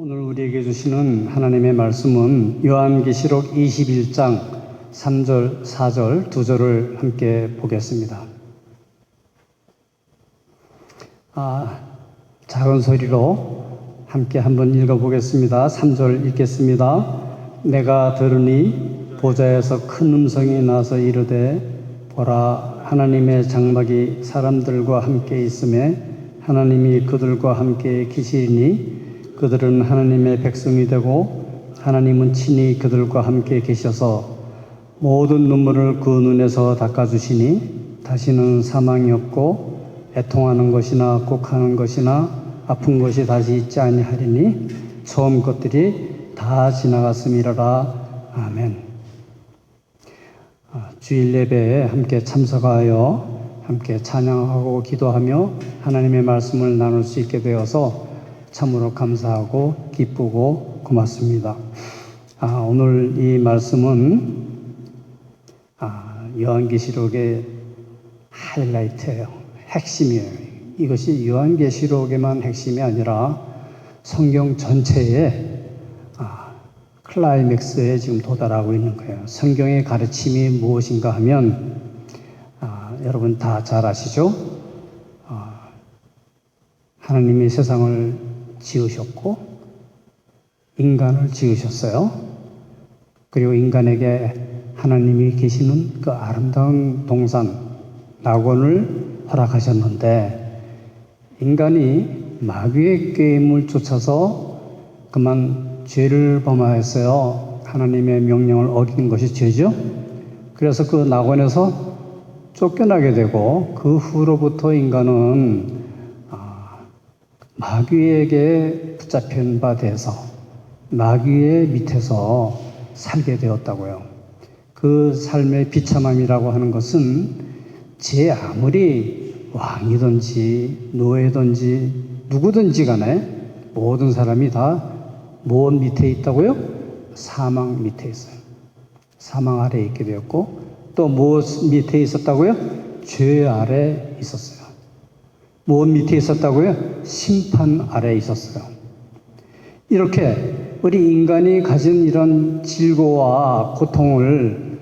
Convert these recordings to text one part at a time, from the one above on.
오늘 우리에게 주시는 하나님의 말씀은 요한계시록 21장 3절, 4절, 2절을 함께 보겠습니다. 작은 소리로 함께 한번 읽어보겠습니다. 3절 읽겠습니다. 내가 들으니 보좌에서 큰 음성이 나서 이르되 보라, 하나님의 장막이 사람들과 함께 있음에 하나님이 그들과 함께 계시리니 그들은 하나님의 백성이 되고 하나님은 친히 그들과 함께 계셔서 모든 눈물을 그 눈에서 닦아주시니 다시는 사망이 없고 애통하는 것이나 곡하는 것이나 아픈 것이 다시 있지 아니하리니 처음 것들이 다 지나갔음이라라. 아멘. 주일 예배에 함께 참석하여 함께 찬양하고 기도하며 하나님의 말씀을 나눌 수 있게 되어서 참으로 감사하고 기쁘고 고맙습니다. 오늘 이 말씀은 요한계시록의 하이라이트예요. 핵심이에요. 이것이 요한계시록에만 핵심이 아니라 성경 전체의 클라이맥스에 지금 도달하고 있는 거예요. 성경의 가르침이 무엇인가 하면 여러분 다 잘 아시죠? 하나님이 세상을 지으셨고 인간을 지으셨어요. 그리고 인간에게 하나님이 계시는 그 아름다운 동산 낙원을 허락하셨는데 인간이 마귀의 게임을 쫓아서 그만 죄를 범하였어요. 하나님의 명령을 어긴 것이 죄죠. 그래서 그 낙원에서 쫓겨나게 되고 그 후로부터 인간은 마귀에게 붙잡힌 바 돼서 마귀의 밑에서 살게 되었다고요. 그 삶의 비참함이라고 하는 것은 제 아무리 왕이든지 노예든지 누구든지 간에 모든 사람이 다 무엇 밑에 있다고요? 사망 밑에 있어요. 사망 아래에 있게 되었고 또 무엇 밑에 있었다고요? 죄 아래 있었어요. 무엇 밑에 있었다고요? 심판 아래에 있었어요. 이렇게 우리 인간이 가진 이런 질고와 고통을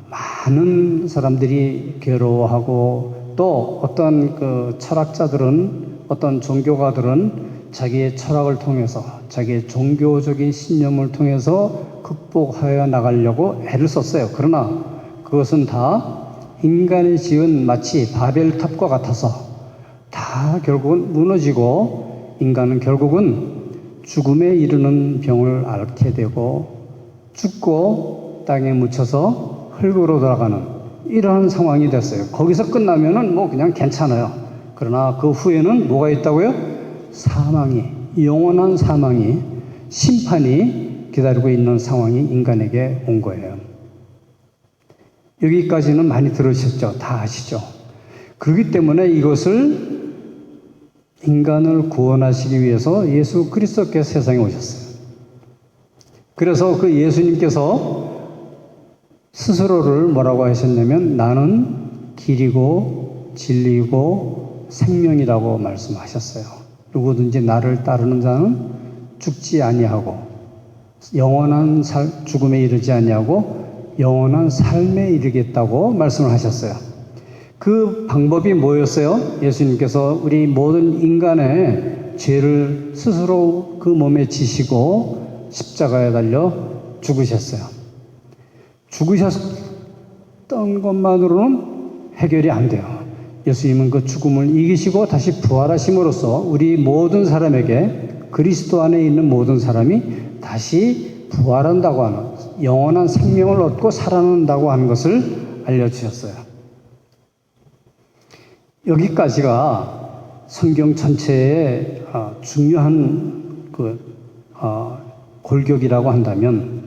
많은 사람들이 괴로워하고 또 어떤 그 철학자들은 어떤 종교가들은 자기의 철학을 통해서 자기의 종교적인 신념을 통해서 극복하여 나가려고 애를 썼어요. 그러나 그것은 다 인간이 지은 마치 바벨탑과 같아서 다 결국은 무너지고 인간은 결국은 죽음에 이르는 병을 앓게 되고 죽고 땅에 묻혀서 흙으로 돌아가는 이러한 상황이 됐어요. 거기서 끝나면은 뭐 그냥 괜찮아요. 그러나 그 후에는 뭐가 있다고요? 사망이, 영원한 사망이, 심판이 기다리고 있는 상황이 인간에게 온 거예요. 여기까지는 많이 들으셨죠? 다 아시죠? 그렇기 때문에 이것을 인간을 구원하시기 위해서 예수 그리스도께서 세상에 오셨어요. 그래서 그 예수님께서 스스로를 뭐라고 하셨냐면 나는 길이고 진리고 생명이라고 말씀하셨어요. 누구든지 나를 따르는 자는 죽지 아니하고 영원한 죽음에 이르지 아니하고 영원한 삶에 이르겠다고 말씀을 하셨어요. 그 방법이 뭐였어요? 예수님께서 우리 모든 인간의 죄를 스스로 그 몸에 지시고 십자가에 달려 죽으셨어요. 죽으셨던 것만으로는 해결이 안 돼요. 예수님은 그 죽음을 이기시고 다시 부활하심으로써 우리 모든 사람에게 그리스도 안에 있는 모든 사람이 다시 부활한다고 하는 영원한 생명을 얻고 살아난다고 하는 것을 알려주셨어요. 여기까지가 성경 전체의 중요한 골격이라고 한다면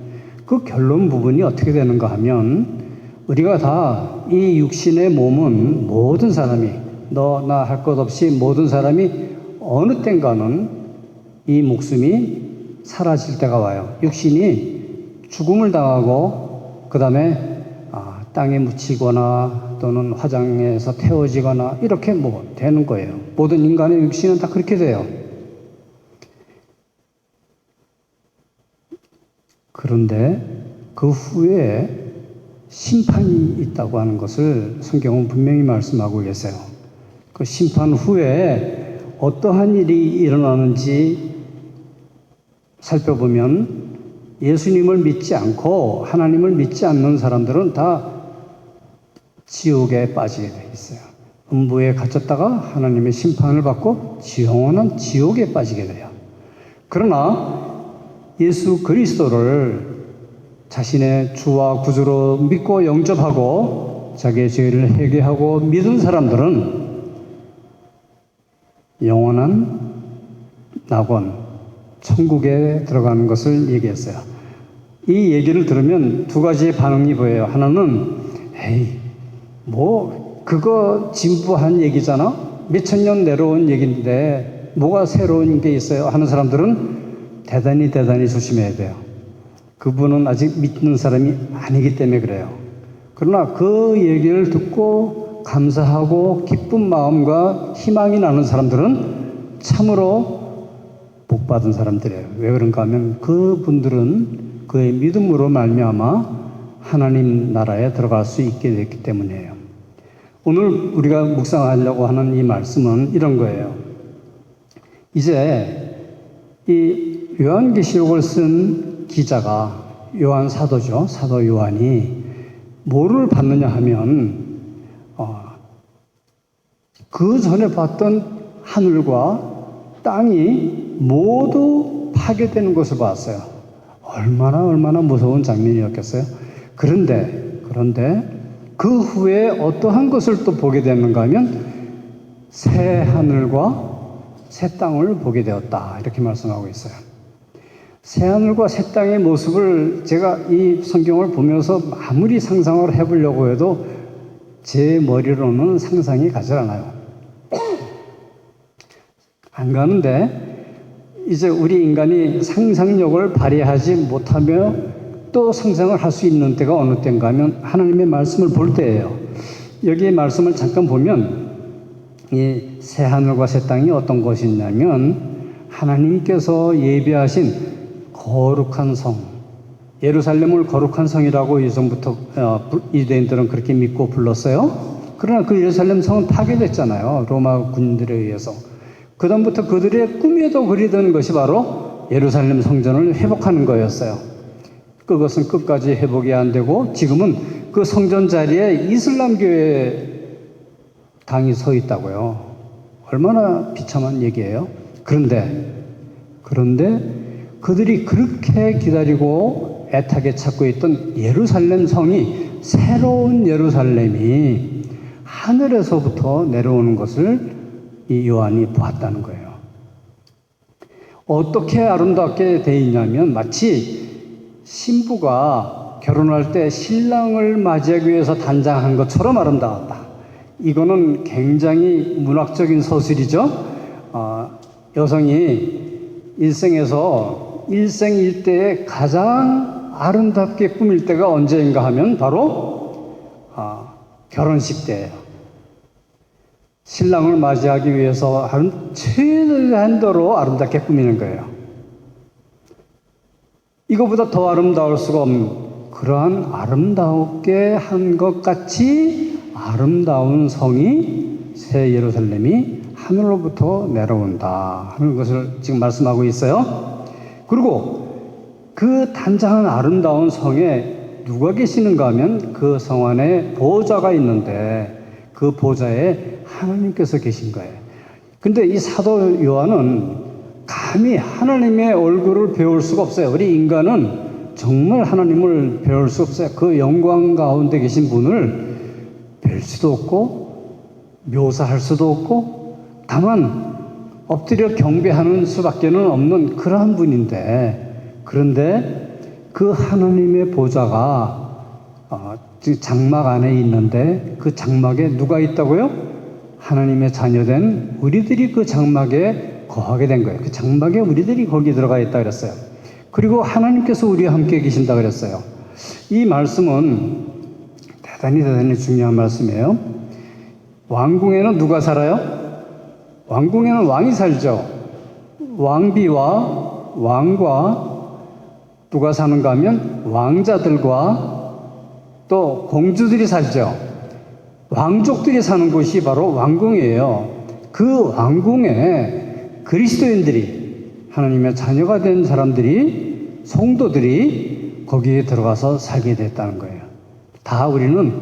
그 결론 부분이 어떻게 되는가 하면 우리가 다 이 육신의 몸은 모든 사람이 너 나 할 것 없이 모든 사람이 어느 땐가는 이 목숨이 사라질 때가 와요. 육신이 죽음을 당하고 그 다음에 땅에 묻히거나 또는 화장에서 태워지거나 이렇게 뭐 되는 거예요. 모든 인간의 육신은 다 그렇게 돼요. 그런데 그 후에 심판이 있다고 하는 것을 성경은 분명히 말씀하고 계세요. 그 심판 후에 어떠한 일이 일어나는지 살펴보면 예수님을 믿지 않고 하나님을 믿지 않는 사람들은 다 지옥에 빠지게 되어 있어요. 음부에 갇혔다가 하나님의 심판을 받고 영원한 지옥에 빠지게 돼요. 그러나 예수 그리스도를 자신의 주와 구주로 믿고 영접하고 자기의 죄를 회개하고 믿은 사람들은 영원한 낙원, 천국에 들어가는 것을 얘기했어요. 이 얘기를 들으면 두 가지의 반응이 보여요. 하나는 에이, 그거 진부한 얘기잖아? 몇천 년 내려온 얘기인데 뭐가 새로운 게 있어요? 하는 사람들은 대단히 조심해야 돼요. 그분은 아직 믿는 사람이 아니기 때문에 그래요. 그러나 그 얘기를 듣고 감사하고 기쁜 마음과 희망이 나는 사람들은 참으로 복받은 사람들이에요. 왜 그런가 하면 그분들은 그의 믿음으로 말미암아 하나님 나라에 들어갈 수 있게 됐기 때문이에요. 오늘 우리가 묵상하려고 하는 이 말씀은 이런 거예요. 이제 이 요한계시록을 쓴 기자가 요한 사도죠. 사도 요한이 뭐를 봤느냐 하면 그 전에 봤던 하늘과 땅이 모두 파괴되는 것을 봤어요. 얼마나 무서운 장면이었겠어요. 그런데 그 후에 어떠한 것을 또 보게 되는가 하면 새 하늘과 새 땅을 보게 되었다. 이렇게 말씀하고 있어요. 새 하늘과 새 땅의 모습을 제가 이 성경을 보면서 아무리 상상을 해보려고 해도 제 머리로는 상상이 가지 않아요. 안 가는데 이제 우리 인간이 상상력을 발휘하지 못하며 또 상상을 할 수 있는 때가 어느 때인가 하면 하나님의 말씀을 볼 때예요. 여기에 말씀을 잠깐 보면 이 새 하늘과 새 땅이 어떤 것이냐면 하나님께서 예비하신 거룩한 성, 예루살렘을 거룩한 성이라고 예전부터 유대인들은 그렇게 믿고 불렀어요. 그러나 그 예루살렘 성은 파괴됐잖아요. 로마 군인들에 의해서. 그 다음부터 그들의 꿈에도 그리던 것이 바로 예루살렘 성전을 회복하는 거였어요. 그것은 끝까지 회복이 안 되고 지금은 그 성전 자리에 이슬람교의 당이 서 있다고요. 얼마나 비참한 얘기예요. 그런데 그들이 그렇게 기다리고 애타게 찾고 있던 예루살렘 성이, 새로운 예루살렘이 하늘에서부터 내려오는 것을 이 요한이 보았다는 거예요. 어떻게 아름답게 되어 있냐면 마치 신부가 결혼할 때 신랑을 맞이하기 위해서 단장한 것처럼 아름다웠다. 이거는 굉장히 문학적인 서술이죠. 여성이 일생에서 일생일대에 가장 아름답게 꾸밀 때가 언제인가 하면 바로 결혼식 때예요. 신랑을 맞이하기 위해서 최대한도로 아름답게 꾸미는 거예요. 이거보다 더 아름다울 수가 없는, 그러한 아름답게 한 것 같이 아름다운 성이, 새 예루살렘이 하늘로부터 내려온다 하는 것을 지금 말씀하고 있어요. 그리고 그 단장한 아름다운 성에 누가 계시는가 하면 그 성 안에 보좌가 있는데 그 보좌에 하나님께서 계신 거예요. 근데 이 사도 요한은 감히 하나님의 얼굴을 배울 수가 없어요. 우리 인간은 정말 하나님을 배울 수 없어요. 그 영광 가운데 계신 분을 뵐 수도 없고 묘사할 수도 없고 다만 엎드려 경배하는 수밖에는 없는 그러한 분인데, 그런데 그 하나님의 보좌가 장막 안에 있는데 그 장막에 누가 있다고요? 하나님의 자녀된 우리들이 그 장막에 거하게 된 거예요. 그 장막에 우리들이 거기 들어가 있다 그랬어요. 그리고 하나님께서 우리와 함께 계신다 그랬어요. 이 말씀은 대단히 중요한 말씀이에요. 왕궁에는 누가 살아요? 왕궁에는 왕이 살죠. 왕비와 왕과 누가 사는가 하면 왕자들과 또 공주들이 살죠. 왕족들이 사는 곳이 바로 왕궁이에요. 그 왕궁에 그리스도인들이, 하나님의 자녀가 된 사람들이, 성도들이 거기에 들어가서 살게 됐다는 거예요. 다 우리는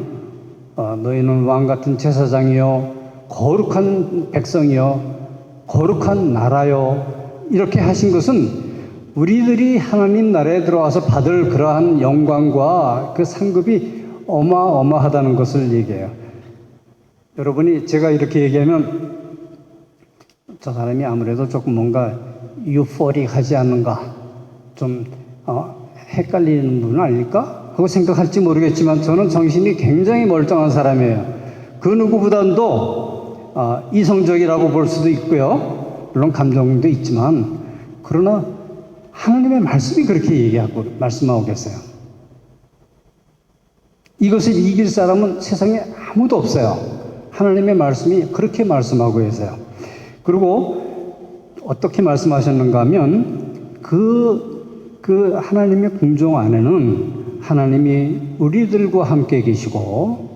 너희는 왕 같은 제사장이요, 거룩한 백성이요, 거룩한 나라요, 이렇게 하신 것은 우리들이 하나님 나라에 들어와서 받을 그러한 영광과 그 상급이 어마어마하다는 것을 얘기해요. 여러분이 제가 이렇게 얘기하면 저 사람이 아무래도 조금 뭔가 유포릭하지 않는가, 좀 헷갈리는 분 아닐까 하고 생각할지 모르겠지만 저는 정신이 굉장히 멀쩡한 사람이에요. 그 누구보다도 이성적이라고 볼 수도 있고요. 물론 감정도 있지만, 그러나 하나님의 말씀이 그렇게 얘기하고 말씀하고 계세요. 이것을 이길 사람은 세상에 아무도 없어요. 하나님의 말씀이 그렇게 말씀하고 계세요. 그리고 어떻게 말씀하셨는가 하면 그 하나님의 궁정 안에는 하나님이 우리들과 함께 계시고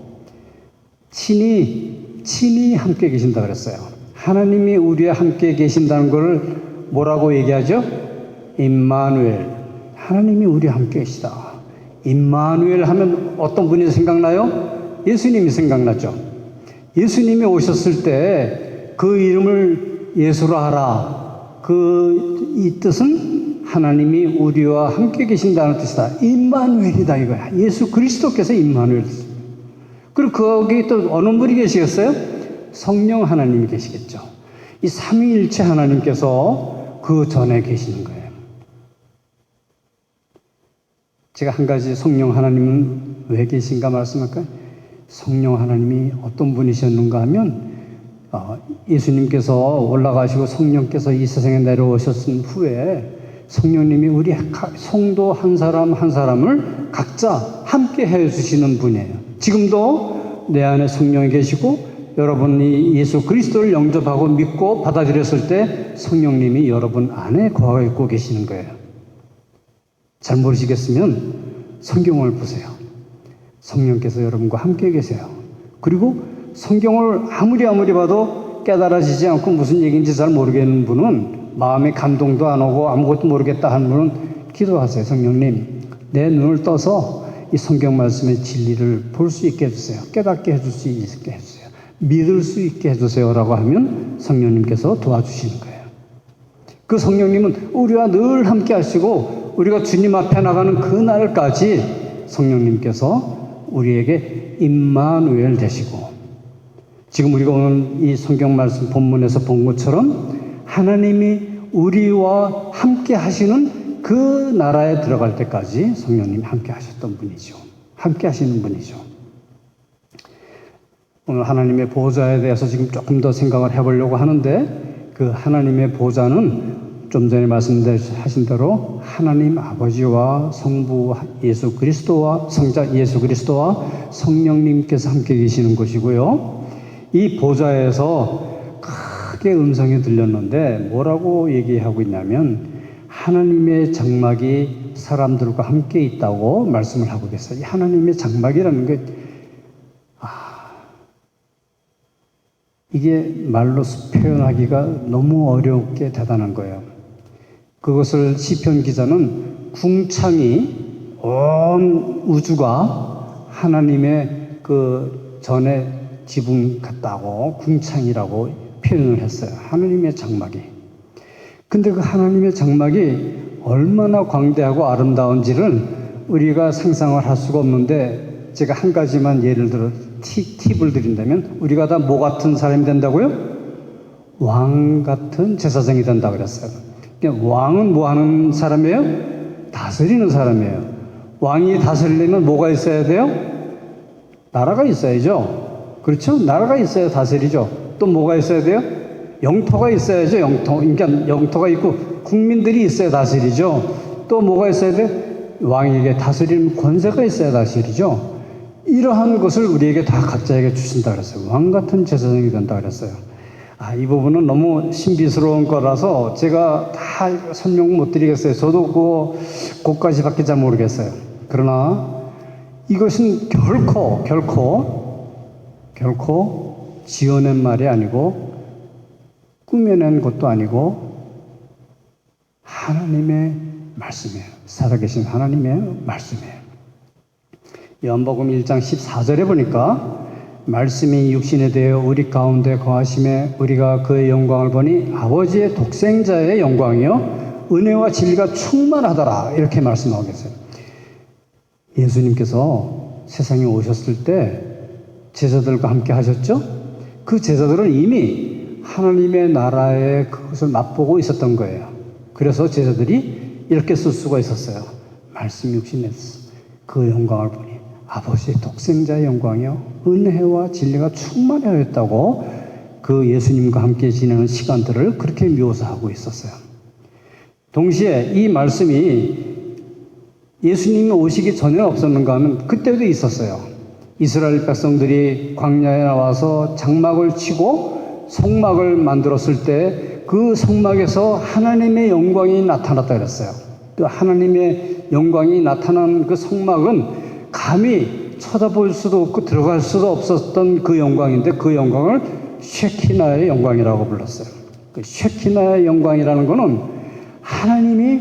친히 함께 계신다 그랬어요. 하나님이 우리와 함께 계신다는 것을 뭐라고 얘기하죠? 임마누엘. 하나님이 우리와 함께 계시다. 임마누엘 하면 어떤 분이 생각나요? 예수님이 생각나죠. 예수님이 오셨을 때 그 이름을 예수로 하라. 이 뜻은 하나님이 우리와 함께 계신다는 뜻이다. 임마누엘이다 이거야. 예수 그리스도께서 임마누엘. 그리고 거기 또 어느 분이 계시겠어요? 성령 하나님이 계시겠죠. 이 삼위일체 하나님께서 그 전에 계시는 거예요. 제가 한 가지 성령 하나님은 왜 계신가 말씀할까요? 성령 하나님이 어떤 분이셨는가 하면 예수님께서 올라가시고 성령께서 이 세상에 내려오셨은 후에 성령님이 우리 성도 한 사람 한 사람을 각자 함께 해주시는 분이에요. 지금도 내 안에 성령이 계시고 여러분이 예수 그리스도를 영접하고 믿고 받아들였을 때 성령님이 여러분 안에 거하고 계시는 거예요. 잘 모르시겠으면 성경을 보세요. 성령께서 여러분과 함께 계세요. 그리고 성경을 아무리 봐도 깨달아지지 않고 무슨 얘기인지 잘 모르겠는 분은, 마음에 감동도 안 오고 아무것도 모르겠다 하는 분은 기도하세요. 성령님, 내 눈을 떠서 이 성경 말씀의 진리를 볼 수 있게 해주세요. 깨닫게 해줄 수 있게 해주세요. 믿을 수 있게 해주세요라고 하면 성령님께서 도와주시는 거예요. 그 성령님은 우리와 늘 함께 하시고 우리가 주님 앞에 나가는 그날까지 성령님께서 우리에게 임마누엘 되시고, 지금 우리가 오늘 이 성경 말씀 본문에서 본 것처럼 하나님이 우리와 함께 하시는 그 나라에 들어갈 때까지 성령님이 함께 하셨던 분이죠. 함께 하시는 분이죠. 오늘 하나님의 보좌에 대해서 지금 조금 더 생각을 해보려고 하는데, 그 하나님의 보좌는 좀 전에 말씀하신 대로 하나님 아버지와 성부 예수 그리스도와 성자 예수 그리스도와 성령님께서 함께 계시는 것이고요. 이 보좌에서 크게 음성이 들렸는데 뭐라고 얘기하고 있냐면 하나님의 장막이 사람들과 함께 있다고 말씀을 하고 계세요. 이 하나님의 장막이라는 게 이게 말로 표현하기가 너무 어렵게 대단한 거예요. 그것을 시편 기자는 궁창이 온 우주가 하나님의 그 전에 지붕 같다고 궁창이라고 표현을 했어요. 하나님의 장막이. 근데 그 하나님의 장막이 얼마나 광대하고 아름다운지를 우리가 상상을 할 수가 없는데, 제가 한 가지만 예를 들어 팁을 드린다면, 우리가 다 뭐 같은 사람이 된다고요? 왕 같은 제사장이 된다고 그랬어요. 그러니까 왕은 뭐 하는 사람이에요? 다스리는 사람이에요. 왕이 다스리려면 뭐가 있어야 돼요? 나라가 있어야죠. 그렇죠? 나라가 있어야 다스리죠. 또 뭐가 있어야 돼요? 영토가 있어야죠. 그러니까 영토가 있고 국민들이 있어야 다스리죠. 또 뭐가 있어야 돼? 왕에게 다스리는 권세가 있어야 다스리죠. 이러한 것을 우리에게 다 각자에게 주신다 그랬어요. 왕 같은 제사장이 된다 그랬어요. 이 부분은 너무 신비스러운 거라서 제가 다 설명 못 드리겠어요. 저도 그것까지밖에 잘 모르겠어요. 그러나 이것은 결코 지어낸 말이 아니고 꾸며낸 것도 아니고 하나님의 말씀이에요. 살아계신 하나님의 말씀이에요. 요한복음 1장 14절에 보니까 말씀이 육신에 되어 우리 가운데 거하심에 우리가 그의 영광을 보니 아버지의 독생자의 영광이요 은혜와 진리가 충만하더라 이렇게 말씀하고 계세요. 예수님께서 세상에 오셨을 때 제자들과 함께 하셨죠? 그 제자들은 이미 하나님의 나라의 그것을 맛보고 있었던 거예요. 그래서 제자들이 이렇게 쓸 수가 있었어요. 말씀 육신에서 그 영광을 보니 아버지의 독생자의 영광이요 은혜와 진리가 충만하였다고 그 예수님과 함께 지내는 시간들을 그렇게 묘사하고 있었어요. 동시에 이 말씀이 예수님이 오시기 전에 없었는가 하면 그때도 있었어요. 이스라엘 백성들이 광야에 나와서 장막을 치고 성막을 만들었을 때 그 성막에서 하나님의 영광이 나타났다 그랬어요. 그 하나님의 영광이 나타난 그 성막은 감히 쳐다볼 수도 없고 들어갈 수도 없었던 그 영광인데 그 영광을 쉐키나의 영광이라고 불렀어요. 그 쉐키나의 영광이라는 것은 하나님이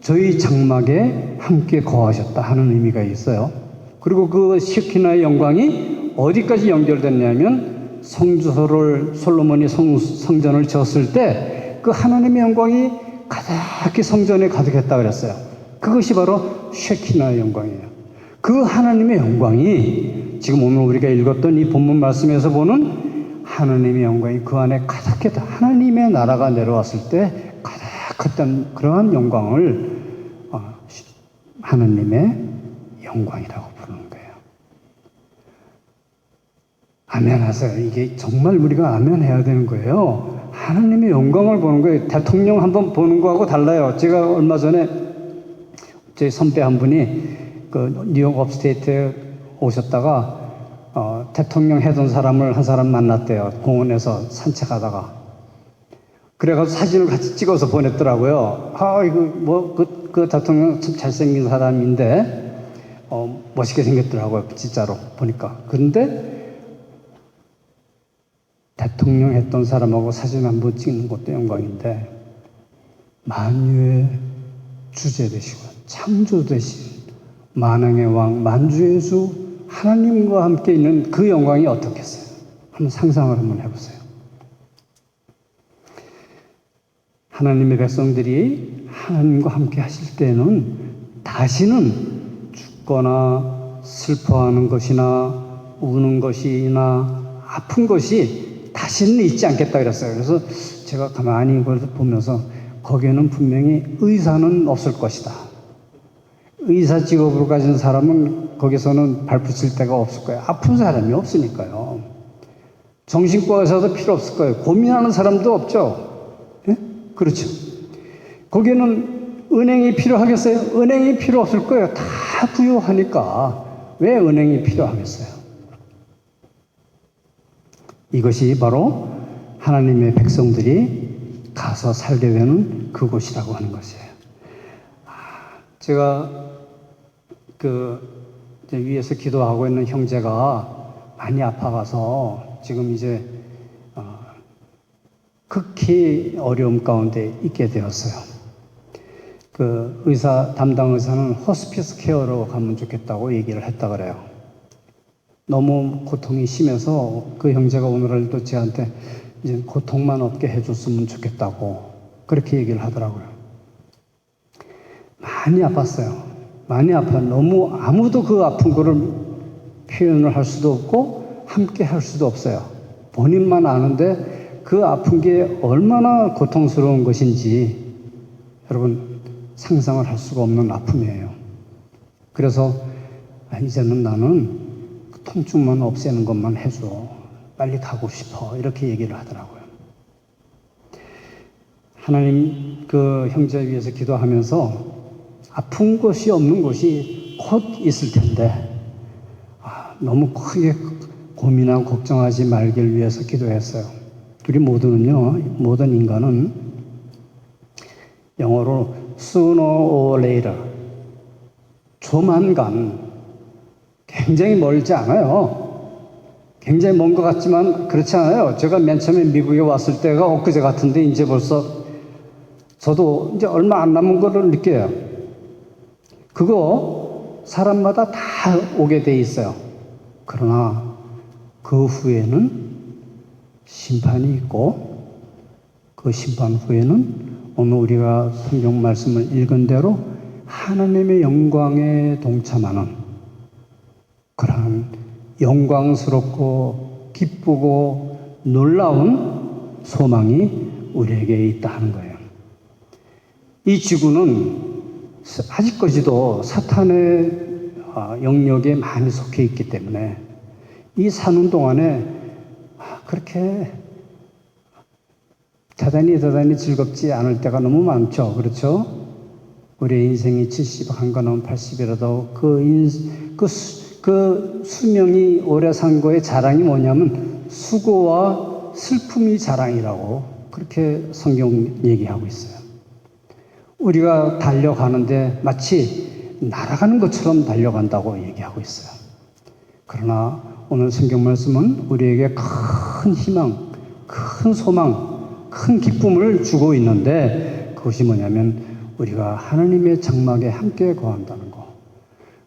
저희 장막에 함께 거하셨다 하는 의미가 있어요. 그리고 그 쉐키나의 영광이 어디까지 연결됐냐면 성주소를 솔로몬이 성전을 지었을 때 그 하나님의 영광이 가득히 성전에 가득했다 그랬어요. 그것이 바로 쉐키나의 영광이에요. 그 하나님의 영광이 지금 오늘 우리가 읽었던 이 본문 말씀에서 보는 하나님의 영광이 그 안에 가득했다. 하나님의 나라가 내려왔을 때 가득했던 그러한 영광을 하나님의 영광이라고 부르는 거예요. 아멘 하세요. 이게 정말 우리가 아멘 해야 되는 거예요. 하나님의 영광을 보는 거예요. 대통령 한번 보는 거하고 달라요. 제가 얼마 전에 제 선배 한 분이 그 뉴욕 업스테이트에 오셨다가 대통령 해던 사람을 한 사람 만났대요. 공원에서 산책하다가. 그래가지고 사진을 같이 찍어서 보냈더라고요. 이거 그 대통령 참 잘생긴 사람인데 멋있게 생겼더라고요. 진짜로 보니까. 그런데 대통령 했던 사람하고 사진 한번 찍는 것도 영광인데 만유의 주제 되시고 창조 되신 만왕의 왕 만주의 주 하나님과 함께 있는 그 영광이 어떻겠어요? 한번 상상을 한번 해보세요. 하나님의 백성들이 하나님과 함께 하실 때는 다시는 죽거나 슬퍼하는 것이나 우는 것이나 아픈 것이 다시는 있지 않겠다 그랬어요. 그래서 제가 가만히 이걸 보면서 거기에는 분명히 의사는 없을 것이다. 의사 직업으로 가진 사람은 거기서는 발붙일 데가 없을 거예요. 아픈 사람이 없으니까요. 정신과 의사도 필요 없을 거예요. 고민하는 사람도 없죠. 예? 그렇죠. 거기에는 은행이 필요하겠어요? 은행이 필요 없을 거예요. 다 부유하니까 왜 은행이 필요하겠어요? 이것이 바로 하나님의 백성들이 가서 살게 되는 그곳이라고 하는 것이에요. 제가 위에서 기도하고 있는 형제가 많이 아파가서 지금 이제 극히 어려움 가운데 있게 되었어요. 그 담당 의사는 호스피스 케어로 가면 좋겠다고 얘기를 했다 그래요. 너무 고통이 심해서 그 형제가 오늘도 저한테 이제 고통만 없게 해줬으면 좋겠다고 그렇게 얘기를 하더라고요. 많이 아팠어요. 많이 아파요. 너무 아무도 그 아픈 거를 표현을 할 수도 없고 함께 할 수도 없어요. 본인만 아는데 그 아픈 게 얼마나 고통스러운 것인지 여러분 상상을 할 수가 없는 아픔이에요. 그래서 이제는 나는 통증만 없애는 것만 해줘. 빨리 가고 싶어. 이렇게 얘기를 하더라고요. 하나님 그 형제 위해서 기도하면서 아픈 것이 없는 곳이 곧 있을 텐데 너무 크게 고민하고 걱정하지 말길 위해서 기도했어요. 우리 모든 인간은 영어로 sooner or later, 조만간, 굉장히 멀지 않아요. 굉장히 먼 것 같지만 그렇지 않아요. 제가 맨 처음에 미국에 왔을 때가 엊그제 같은데 이제 벌써 저도 이제 얼마 안 남은 거를 느껴요. 그거 사람마다 다 오게 돼 있어요. 그러나 그 후에는 심판이 있고 그 심판 후에는 오늘 우리가 성경 말씀을 읽은 대로 하나님의 영광에 동참하는 그러한 영광스럽고 기쁘고 놀라운 소망이 우리에게 있다 하는 거예요. 이 지구는 아직까지도 사탄의 영역에 많이 속해 있기 때문에 이 사는 동안에 그렇게 대단히 즐겁지 않을 때가 너무 많죠. 그렇죠? 우리의 인생이 70, 한가는 80이라도 그 수명이 오래 산 거의 자랑이 뭐냐면 수고와 슬픔이 자랑이라고 그렇게 성경 얘기하고 있어요. 우리가 달려가는데 마치 날아가는 것처럼 달려간다고 얘기하고 있어요. 그러나 오늘 성경 말씀은 우리에게 큰 희망, 큰 소망, 큰 기쁨을 주고 있는데 그것이 뭐냐면 우리가 하나님의 장막에 함께 거한다는 것.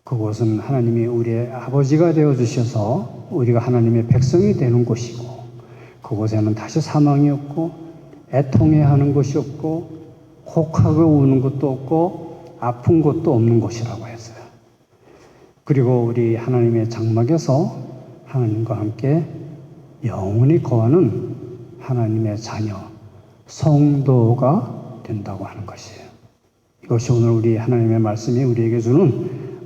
그곳은 하나님이 우리의 아버지가 되어주셔서 우리가 하나님의 백성이 되는 곳이고 그곳에는 다시 사망이 없고 애통해하는 것이 없고 혹하고 우는 것도 없고 아픈 것도 없는 곳이라고 했어요. 그리고 우리 하나님의 장막에서 하나님과 함께 영원히 거하는 하나님의 자녀, 성도가 된다고 하는 것이에요. 이것이 오늘 우리 하나님의 말씀이 우리에게 주는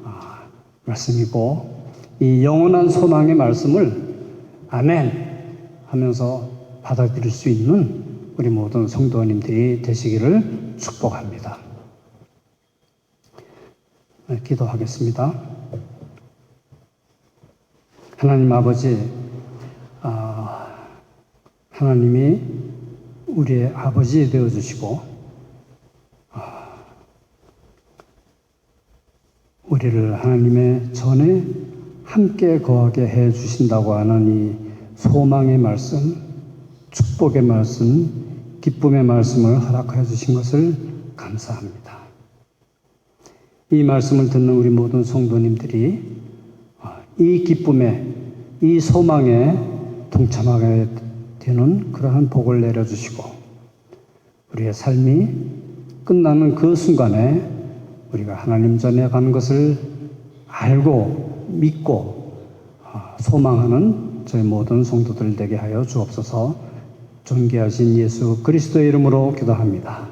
말씀이고 이 영원한 소망의 말씀을 아멘 하면서 받아들일 수 있는 우리 모든 성도님들이 되시기를 축복합니다. 기도하겠습니다. 하나님 아버지, 하나님이 우리의 아버지 되어주시고 우리를 하나님의 전에 함께 거하게 해 주신다고 하는 이 소망의 말씀, 축복의 말씀, 기쁨의 말씀을 허락해 주신 것을 감사합니다. 이 말씀을 듣는 우리 모든 성도님들이 이 기쁨에, 이 소망에 동참하게 되는 그러한 복을 내려주시고 우리의 삶이 끝나는 그 순간에 우리가 하나님 전에 가는 것을 알고 믿고 소망하는 저희 모든 성도들 되게 하여 주옵소서. 존귀하신 예수 그리스도의 이름으로 기도합니다.